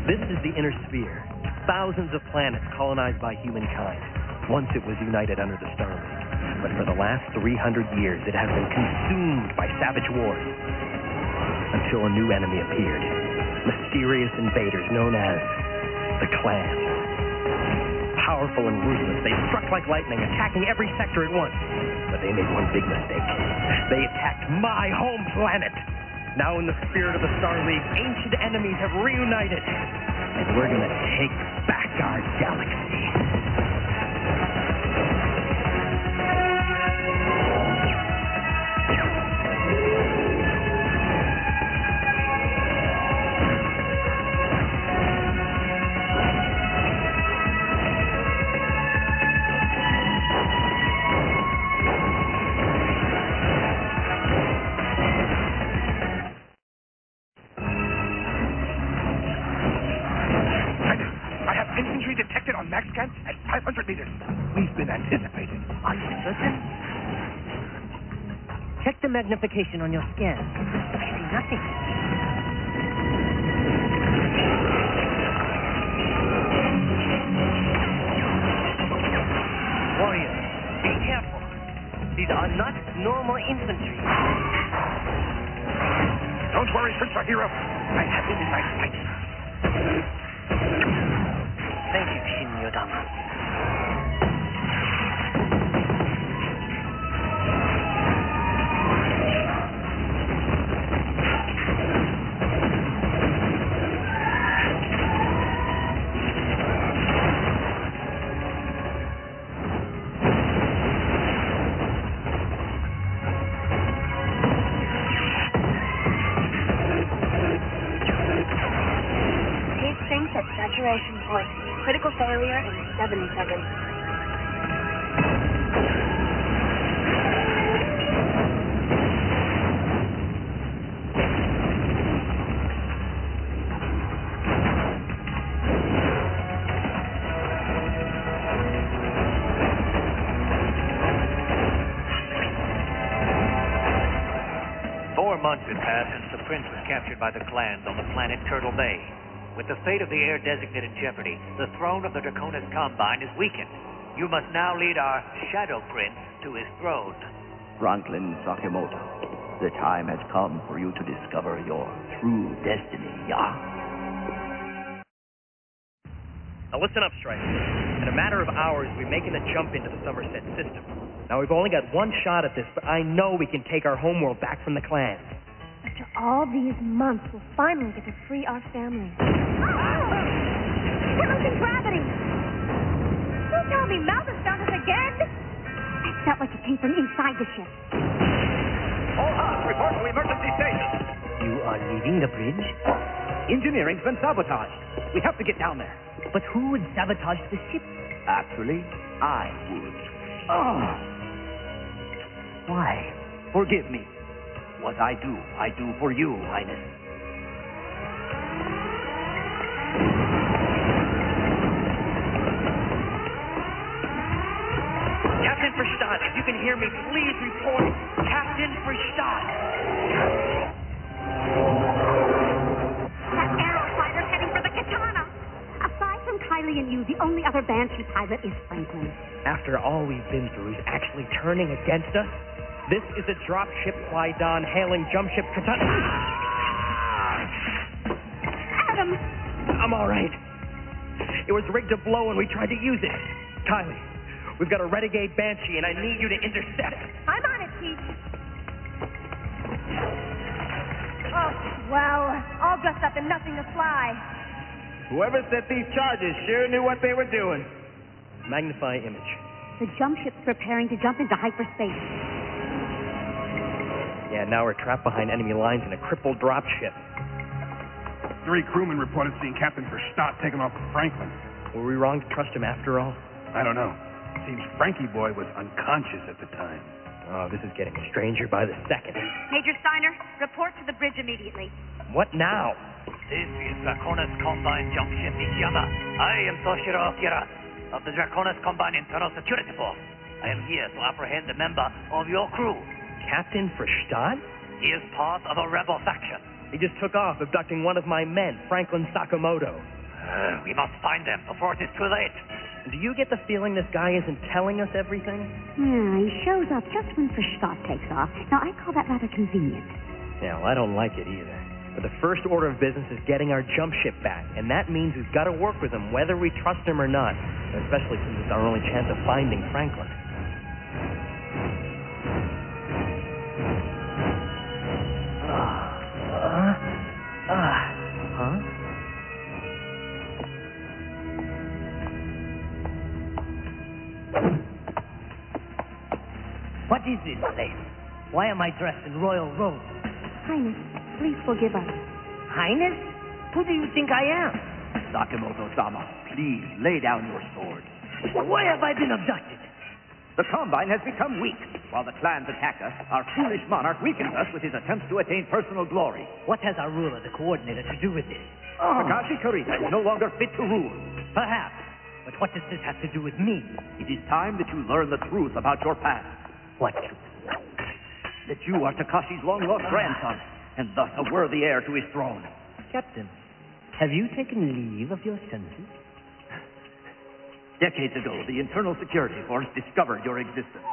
This is the inner sphere. Thousands of planets colonized by humankind. Once it was united under the Star League. But for the last 300 years, it has been consumed by savage wars. Until a new enemy appeared. Mysterious invaders known as the Clan. Powerful and ruthless, they struck like lightning, attacking every sector at once. But they made one big mistake. They attacked my home planet. Now in the spirit of the Star League, ancient enemies have reunited. And we're gonna take back our galaxy. At 500 meters. We've been anticipated. Are you certain? Check the magnification on your scan. I see nothing. Warriors, be careful. These are not normal infantry. Don't worry, Prince Hero. I have him in my sights. Thank you, Shin-Yodama. Heat sinks at saturation point. Critical failure in 7 seconds. Four months had passed since the prince was captured by the clans on the planet Turtle Bay. With the fate of the heir designate in jeopardy, the throne of the Draconis Combine is weakened. You must now lead our Shadow Prince to his throne. Franklin Sakamoto, the time has come for you to discover your true destiny, yeah? Now listen up, Striker. In a matter of hours, we're making the jump into the Somerset system. Now we've only got one shot at this, but I know we can take our homeworld back from the clans. After all these months, we'll finally get to free our family. We're losing gravity! Don't tell me Mal has found us again! That felt like it came from inside the ship. All hands, report to emergency station. You are leaving the bridge? Engineering's been sabotaged. We have to get down there. But who would sabotage the ship? Actually, I would. Oh! Why? Forgive me. What I do for you, Highness. Captain Verstadt, if you can hear me, please report. Captain Verstadt. That arrow fighter's heading for the katana! Aside from Kylie and you, the only other Banshee pilot is Franklin. After all we've been through, he's actually turning against us? This is a dropship Kwai-Dan hailing jumpship katana. Adam! I'm all right. It was rigged to blow when we tried to use it. Kylie, we've got a renegade Banshee, and I need you to intercept. I'm on it, Pete. Oh, well, all dressed up and nothing to fly. Whoever set these charges sure knew what they were doing. Magnify image. The jump ship's preparing to jump into hyperspace. Yeah, now we're trapped behind enemy lines in a crippled dropship. 3 crewmen reported seeing Captain Verstadt taken off with Franklin. Were we wrong to trust him after all? I don't know. Seems Frankie boy was unconscious at the time. Oh, this is getting stranger by the second. Major Steiner, report to the bridge immediately. What now? This is Draconis Combine Jumpship Ikiyama. I am Toshiro Akira of the Draconis Combine Internal Security Force. I am here to apprehend a member of your crew. Captain Verstadt? He is part of a rebel faction. He just took off, abducting one of my men, Franklin Sakamoto. We must find them before it is too late. Do you get the feeling this guy isn't telling us everything? Yeah, he shows up just when Verstadt takes off. Now, I call that rather convenient. Yeah, well, I don't like it either. But the first order of business is getting our jump ship back, and that means we've got to work with him, whether we trust him or not, especially since it's our only chance of finding Franklin. Huh? What is this place? Why am I dressed in royal robes? Highness, please forgive us. Highness? Who do you think I am? Sakamoto-sama, please lay down your sword. Why have I been abducted? The Combine has become weak. While the clans attack us, our foolish monarch weakens us with his attempts to attain personal glory. What has our ruler, the coordinator, to do with this? Kakashi Kurita is no longer fit to rule. Perhaps. But what does this have to do with me? It is time that you learn the truth about your past. What truth? That you are Takashi's long-lost grandson, and thus a worthy heir to his throne. Captain, have you taken leave of your senses? Decades ago, the Internal Security Force discovered your existence.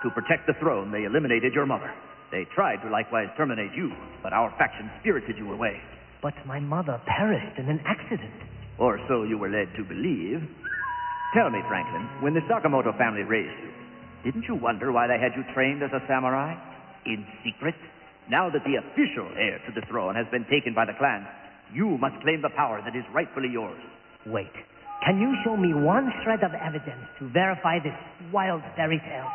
To protect the throne, they eliminated your mother. They tried to likewise terminate you, but our faction spirited you away. But my mother perished in an accident. Or so you were led to believe. Tell me, Franklin, when the Sakamoto family raised you, didn't you wonder why they had you trained as a samurai? In secret? Now that the official heir to the throne has been taken by the clan, you must claim the power that is rightfully yours. Wait. Can you show me one shred of evidence to verify this wild fairy tale?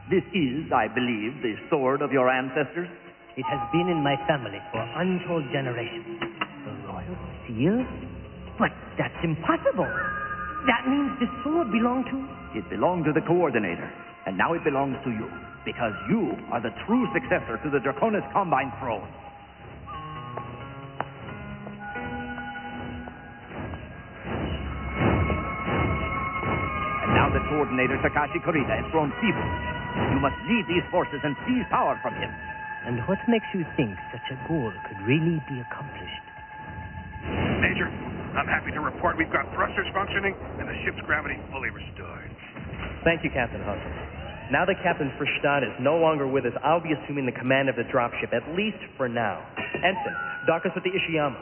This is, I believe, the sword of your ancestors? It has been in my family for untold generations. The royal seal? But that's impossible. That means this sword belonged to... It belonged to the coordinator, and now it belongs to you, because you are the true successor to the Draconis Combine throne. And now the coordinator, Takashi Kurita, has grown feeble. You must lead these forces and seize power from him. And what makes you think such a goal could really be accomplished? Major, I'm happy to report we've got thrusters functioning and the ship's gravity fully restored. Thank you, Captain Hunt. Now that Captain Verstadt is no longer with us, I'll be assuming the command of the dropship, at least for now. Ensign, dock us at the Ishiyama.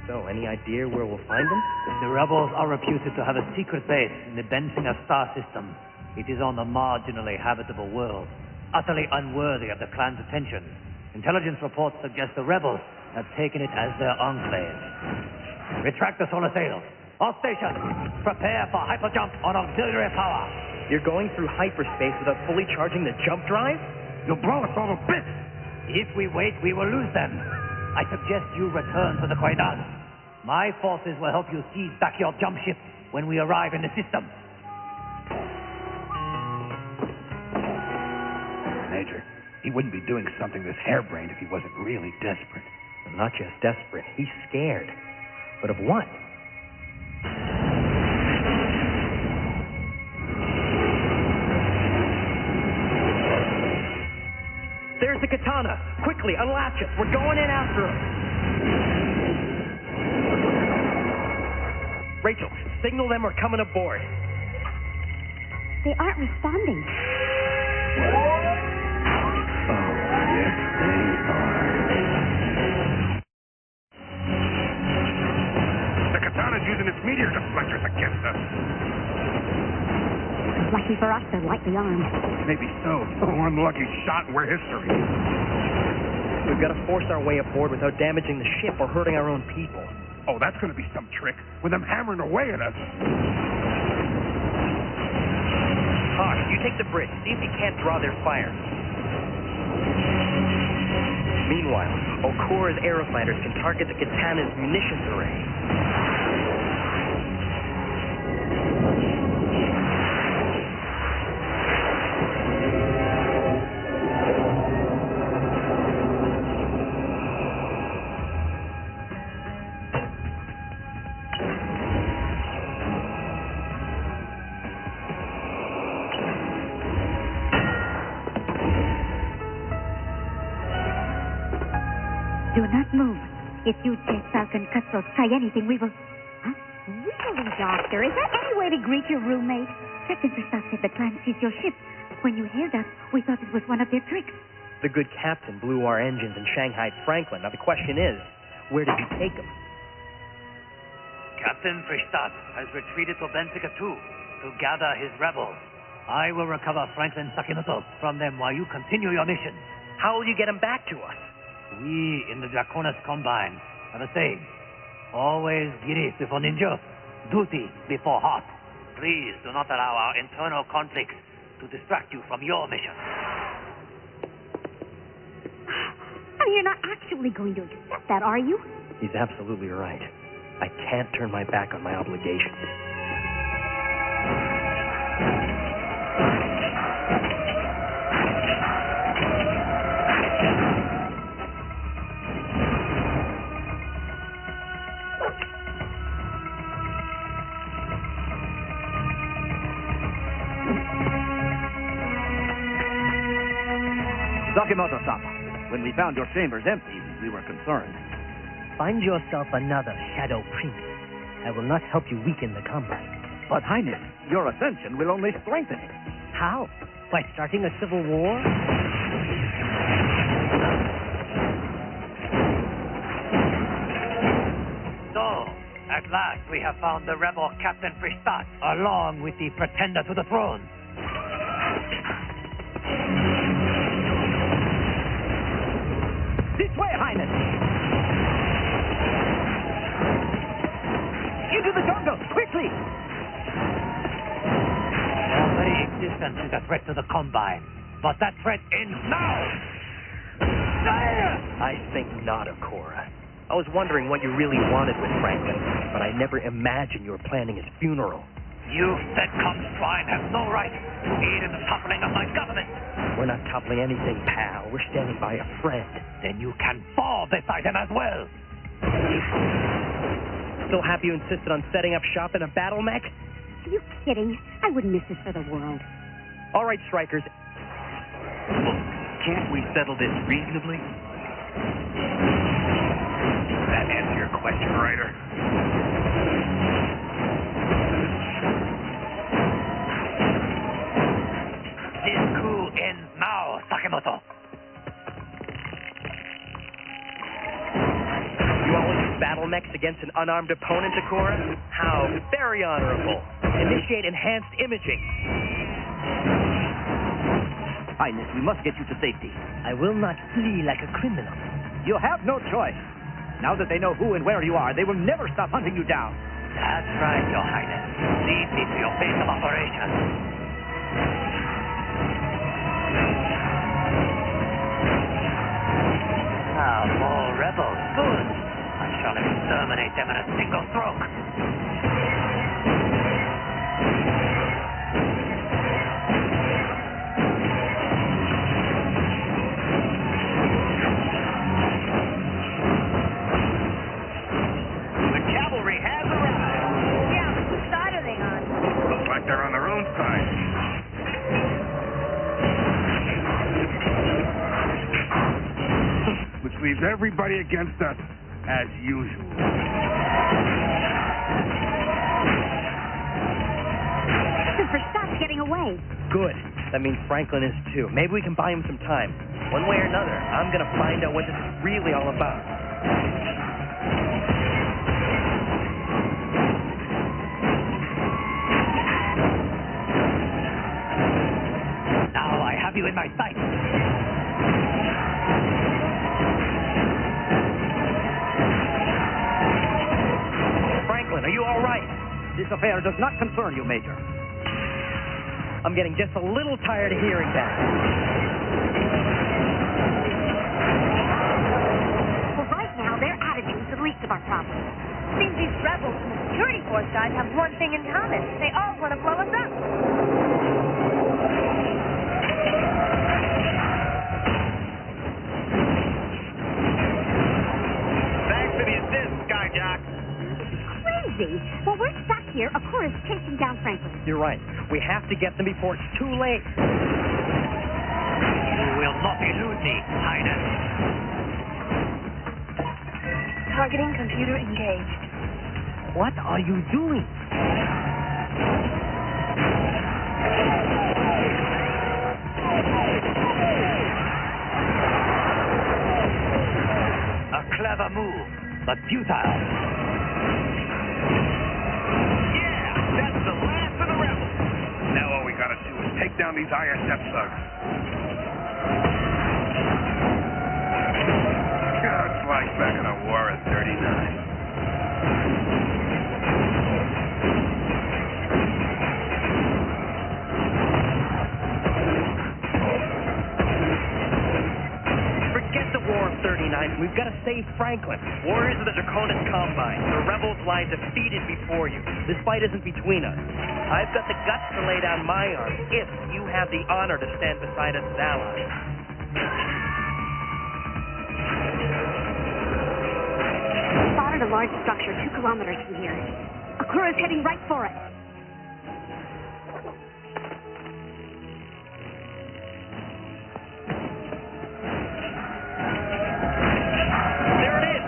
So, any idea where we'll find them? The rebels are reputed to have a secret base in the Bensinger star system. It is on the marginally habitable world, utterly unworthy of the clan's attention. Intelligence reports suggest the rebels have taken it as their enclave. Retract the solar sails. All stations, prepare for hyperjump on auxiliary power. You're going through hyperspace without fully charging the jump drive? You'll blow us all to bits! If we wait, we will lose them. I suggest you return to the Koidan. My forces will help you seize back your jump ship when we arrive in the system. Major, he wouldn't be doing something this harebrained if he wasn't really desperate. Not just desperate, he's scared. But of what? There's the katana! Quickly, unlatch it! We're going in after him! Rachel, signal them we're coming aboard. They aren't responding. The katana's using its meteor deflectors against us. Lucky for us, they're lightly armed. Maybe so. One lucky shot and we're history. We've got to force our way aboard without damaging the ship or hurting our own people. Oh, that's going to be some trick with them hammering away at us. Hawk, you take the bridge. See if you can't draw their fire. Meanwhile, Okura's aerofighters can target the katana's munitions array. Do not move. If you, Jet Falcon Cutthroat, try anything, we will... Huh? Really, Doctor? Is that any way to greet your roommate? Captain Verstappen said the clan seized your ship. When you hailed us, we thought it was one of their tricks. The good captain blew our engines and shanghaied Franklin. Now the question is, where did you take him? Captain Fristat has retreated to Benfica 2 to gather his rebels. I will recover Franklin Sakimoto from them while you continue your mission. How will you get him back to us? We in the Draconis Combine are the same. Always giri before ninja, duty before heart. Please do not allow our internal conflicts to distract you from your mission. I mean, you're not actually going to accept that, are you? He's absolutely right. I can't turn my back on my obligations. Sakimoto-sama, when we found your chambers empty, we were concerned. Find yourself another Shadow Prince. I will not help you weaken the combat. But, Highness, your ascension will only strengthen it. How? By starting a civil war? So, at last we have found the rebel Captain Fristat, along with the pretender to the throne. This way, Highness! Into the jungle, quickly! Their very existence is a threat to the Combine, but that threat ends now! I think not, Okora. I was wondering what you really wanted with Franklin, but I never imagined you were planning his funeral. You, that comes swine, have no right to aid in the toppling of my government. We're not toppling anything, pal. We're standing by a friend. Then you can fall beside him as well. So happy you insisted on setting up shop in a BattleMech? Are you kidding? I wouldn't miss this for the world. All right, strikers. Can't we settle this reasonably? That answer your question, Ryder? This coup ends now, Sakimoto. You all use BattleMechs against an unarmed opponent, Okora? How very honorable. Initiate enhanced imaging. Highness, we must get you to safety. I will not flee like a criminal. You have no choice. Now that they know who and where you are, they will never stop hunting you down. That's right, Your Highness. Lead me to your base of operations. Ah, more rebels. Good. I shall exterminate them in a single stroke. The cavalry has arrived. Yeah, but whose side are they on? Looks like they're on their own side. Which leaves everybody against us, as usual. Verstappen's getting away. Good. That means Franklin is too. Maybe we can buy him some time. One way or another, I'm going to find out what this is really all about. Now I have you in my sight. Franklin, are you all right? This affair does not concern you, Major. I'm getting just a little tired of hearing that. Well, right now, their attitude's the least of our problems. Seems these rebels and the security force guys have one thing in common. They all want to blow us up. Thanks for the assist, Skyjock. Crazy. Well, we're stuck here. Okora's chasing down Franklin. You're right. We have to get them before it's too late. You will not elude me, Highness. Targeting computer engaged. What are you doing? A clever move, but futile. Yeah, that's the last of the rebels. Now all we gotta do is take down these ISF thugs. Just like back in the war of 39. Forget the War of 39. We've got to save Franklin. Warriors of the Draconis Combine. The rebels lie defeated before you. This fight isn't between us. I've got the guts to lay down my arms if you have the honor to stand beside us as allies. Spotted a large structure 2 kilometers from here. A crew is heading right for it. There it is!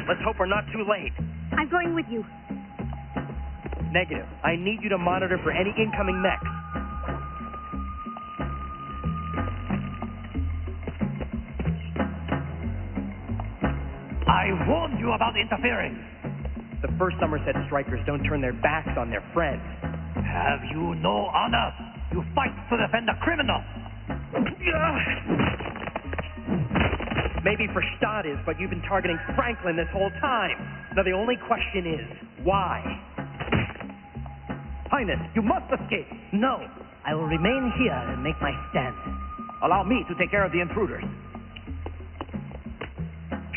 Let's hope we're not too late. I'm going with you. Negative. I need you to monitor for any incoming mechs. I warned you about interfering. The first Somerset strikers don't turn their backs on their friends. Have you no honor? You fight to defend a criminal. Maybe for Stadt is, but you've been targeting Franklin this whole time. Now the only question is, why? Highness, you must escape. No, I will remain here and make my stand. Allow me to take care of the intruders.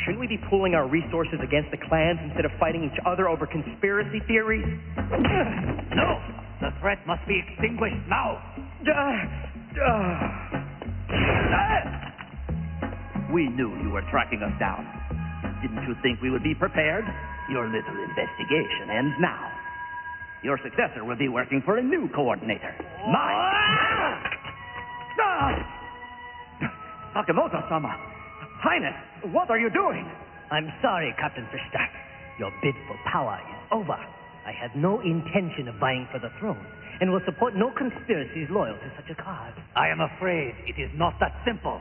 Shouldn't we be pooling our resources against the clans instead of fighting each other over conspiracy theories? No, the threat must be extinguished now. We knew you were tracking us down. Didn't you think we would be prepared? Your little investigation ends now. Your successor will be working for a new coordinator. Mine. Sakamoto-sama. Highness, what are you doing? I'm sorry, Captain Verstappen. Your bid for power is over. I had no intention of vying for the throne, and will support no conspiracies loyal to such a cause. I am afraid it is not that simple.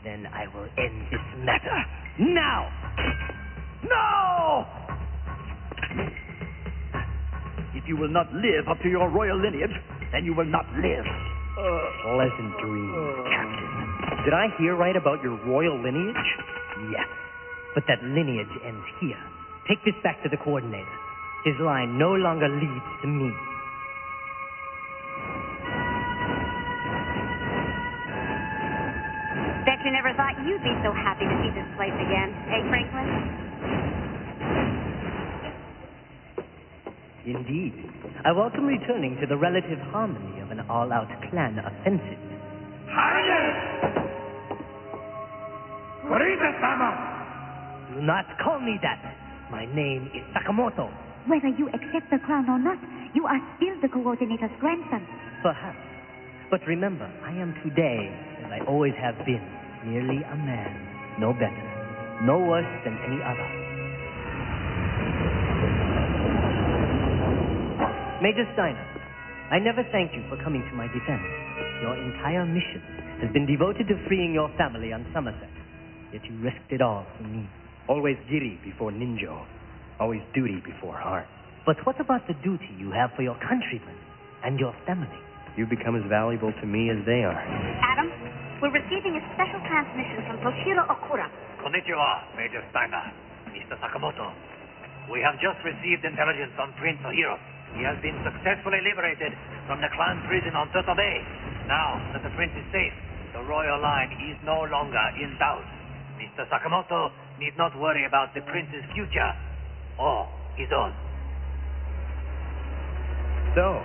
Then I will end this matter. Now! No! If you will not live up to your royal lineage, then you will not live. Pleasant dreams, Captain. Did I hear right about your royal lineage? Yes, but that lineage ends here. Take this back to the coordinator. His line no longer leads to me. Bet you never thought you'd be so happy to see this place again, eh, Franklin? Indeed. I welcome returning to the relative harmony of an all-out clan offensive. Highness! Kurita-sama! Do not call me that. My name is Sakamoto. Whether you accept the crown or not, you are still the coordinator's grandson. Perhaps. But remember, I am today, as I always have been, merely a man. No better. No worse than any other. Major Steiner, I never thanked you for coming to my defense. Your entire mission has been devoted to freeing your family on Somerset. Yet you risked it all for me. Always giri before ninjo. Always duty before heart. But what about the duty you have for your countrymen and your family? You've become as valuable to me as they are. Adam, we're receiving a special transmission from Toshiro Okura. Konnichiwa, Major Steiner. Mr. Sakamoto. We have just received intelligence on Prince Heir. He has been successfully liberated from the clan prison on Turtle Bay. Now that the prince is safe, the royal line is no longer in doubt. Mr. Sakamoto need not worry about the prince's future or his own. So,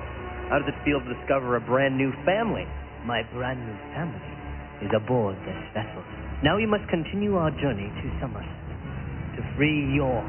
how does it feel to discover a brand new family? My brand new family is aboard this vessel. Now we must continue our journey to Somerset to free your